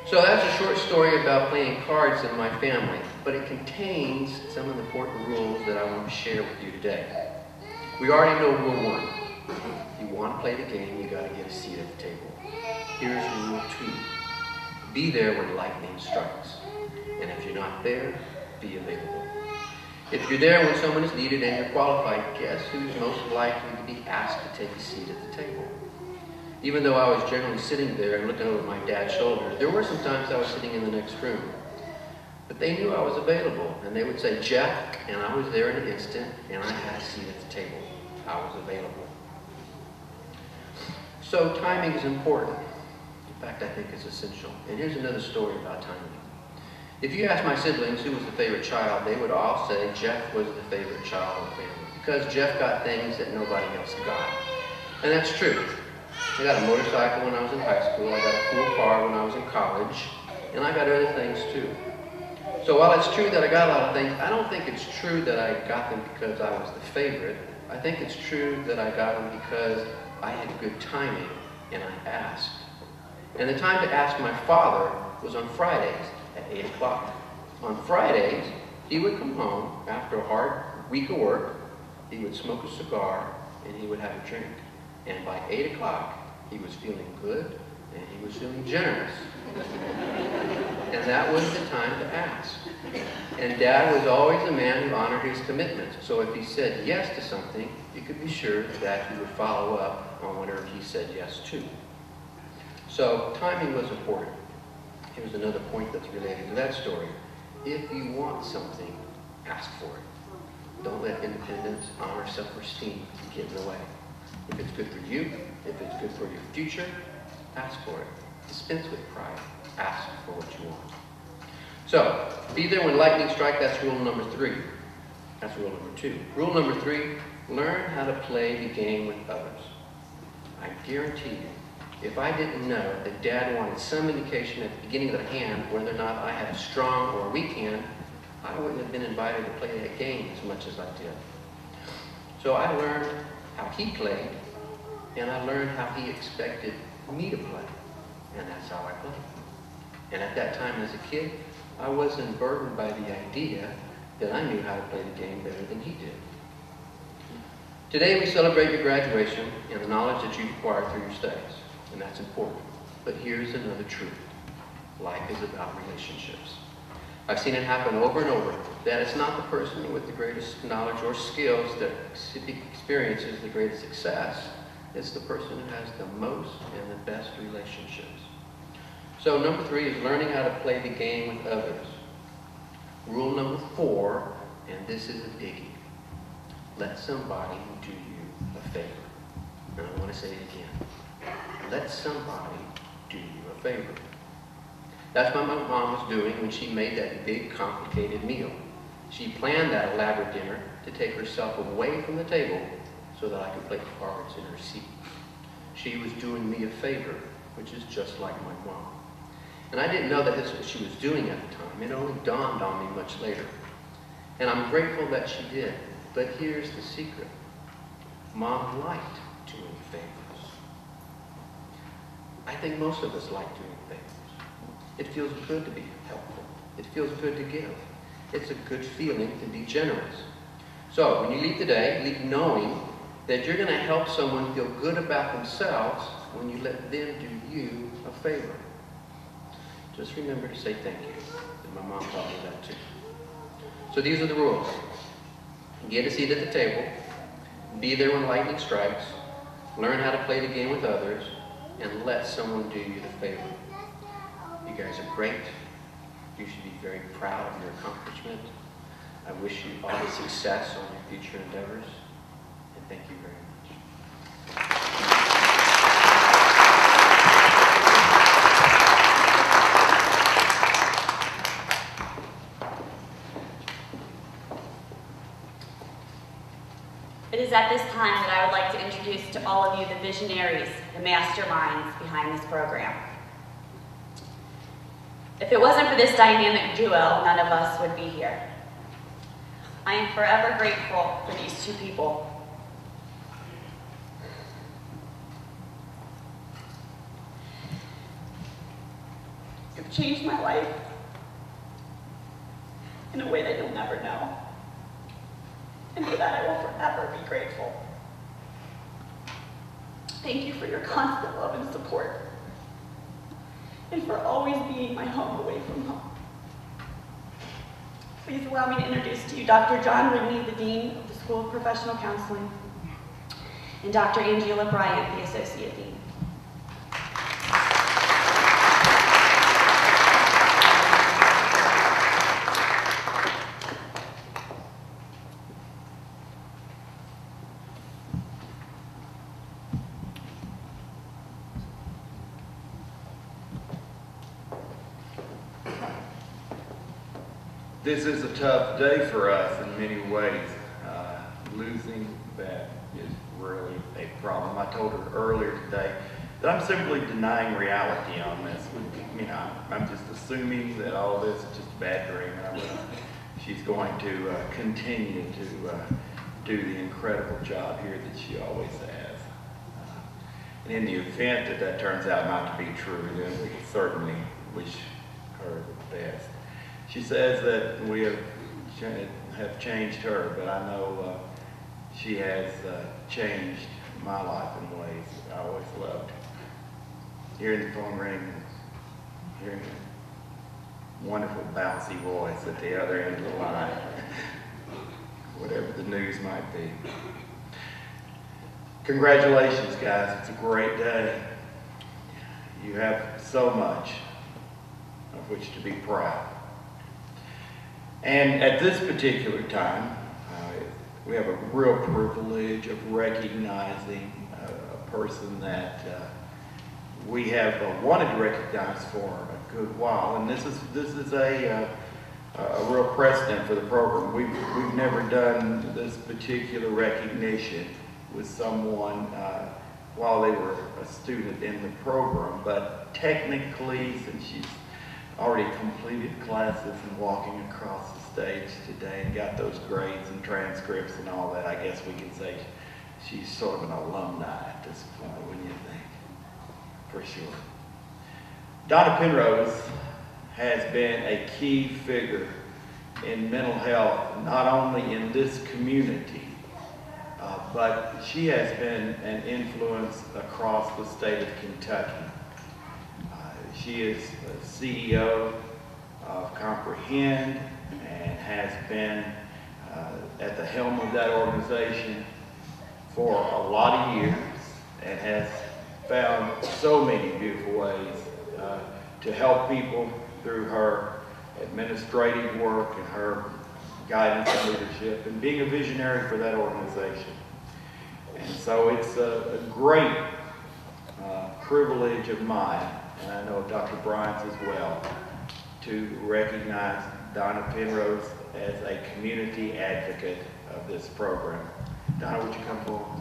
So that's a short story about playing cards in my family, but it contains some of the important rules that I want to share with you today. We already know rule 1. If you want to play the game, you got to get a seat at the table. Here's rule 2. Be there when lightning strikes. And if you're not there, be available. If you're there when someone is needed and you're qualified, guess who's most likely to be asked to take a seat at the table? Even though I was generally sitting there and looking over my dad's shoulder, there were some times I was sitting in the next room. But they knew I was available, and they would say, Jeff, and I was there in an instant, and I had a seat at the table. I was available. So timing is important. In fact, I think it's essential. And here's another story about timing. If you ask my siblings who was the favorite child, they would all say Jeff was the favorite child of the family, because Jeff got things that nobody else got. And that's true. I got a motorcycle when I was in high school, I got a cool car when I was in college, and I got other things too. So while it's true that I got a lot of things, I don't think it's true that I got them because I was the favorite. I think it's true that I got them because I had good timing and I asked. And the time to ask my father was on Fridays at 8 o'clock. On Fridays, he would come home after a hard week of work, he would smoke a cigar, and he would have a drink. And by 8 o'clock, he was feeling good, and he was feeling generous. And that was the time to ask. And Dad was always a man who honored his commitments. So if he said yes to something, you could be sure that he would follow up on whatever he said yes to. So timing was important. Here's another point that's related to that story. If you want something, ask for it. Don't let independence, honor, self-esteem get in the way. If it's good for you, if it's good for your future, ask for it. Dispense with pride. Ask for what you want. So, be there when lightning strikes, that's rule number 3. That's rule number 2. Rule number 3, learn how to play the game with others. I guarantee you, if I didn't know that Dad wanted some indication at the beginning of the hand whether or not I had a strong or a weak hand, I wouldn't have been invited to play that game as much as I did. So I learned how he played, and I learned how he expected me to play. And that's how I played. And at that time as a kid, I wasn't burdened by the idea that I knew how to play the game better than he did. Today we celebrate your graduation and the knowledge that you've acquired through your studies. And that's important. But here's another truth. Life is about relationships. I've seen it happen over and over, that it's not the person with the greatest knowledge or skills that experiences the greatest success. It's the person who has the most and the best relationships. So number 3 is learning how to play the game with others. Rule number 4, and this is a biggie. Let somebody do you a favor. And I want to say it again. Let somebody do you a favor. That's what my mom was doing when she made that big, complicated meal. She planned that elaborate dinner to take herself away from the table so that I could play cards in her seat. She was doing me a favor, which is just like my mom. And I didn't know that that's what she was doing at the time. It only dawned on me much later. And I'm grateful that she did. But here's the secret. Mom liked doing favors. I think most of us like doing favors. It feels good to be helpful. It feels good to give. It's a good feeling to be generous. So when you leave today, leave knowing that you're going to help someone feel good about themselves when you let them do you a favor. Just remember to say thank you. And my mom taught me that too. So these are the rules. Get a seat at the table. Be there when lightning strikes. Learn how to play the game with others. And let someone do you the favor. You guys are great. You should be very proud of your accomplishment. I wish you all the success on your future endeavors. And thank you very much. It is at this time that I would like to introduce to all of you the visionaries, the masterminds behind this program. If it wasn't for this dynamic duo, none of us would be here. I am forever grateful for these two people. You've changed my life in a way that you'll never know. And for that, I will forever be grateful. Thank you for your constant love and support, and for always being my home away from home. Please allow me to introduce to you Dr. John Whitney, the Dean of the School of Professional Counseling, and Dr. Angela Bryant, the Associate Dean. This is a tough day for us in many ways. Losing Beth is really a problem. I told her earlier today that I'm simply denying reality on this. You know, I'm just assuming that all this is just a bad dream, and she's going to continue to do the incredible job here that she always has. And in the event that that turns out not to be true, then we certainly wish her the best. She says that we have changed her, but I know she has changed my life in ways I always loved. Hearing the phone ring, and hearing a wonderful bouncy voice at the other end of the line, whatever the news might be. Congratulations, guys. It's a great day. You have so much of which to be proud. And at this particular time, we have a real privilege of recognizing a person that we have wanted to recognize for a good while. And this is a real precedent for the program. We've never done this particular recognition with someone while they were a student in the program, but technically, since she's already completed classes and walking across the stage today and got those grades and transcripts and all that, I guess we can say she's sort of an alumni at this point, wouldn't you think? For sure. Donna Penrose has been a key figure in mental health, not only in this community, but she has been an influence across the state of Kentucky. She is the CEO of Comprehend and has been at the helm of that organization for a lot of years and has found so many beautiful ways to help people through her administrative work and her guidance and leadership and being a visionary for that organization. And so it's a great privilege of mine, and I know Dr. Bryant's as well, to recognize Donna Penrose as a community advocate of this program. Donna, would you come forward?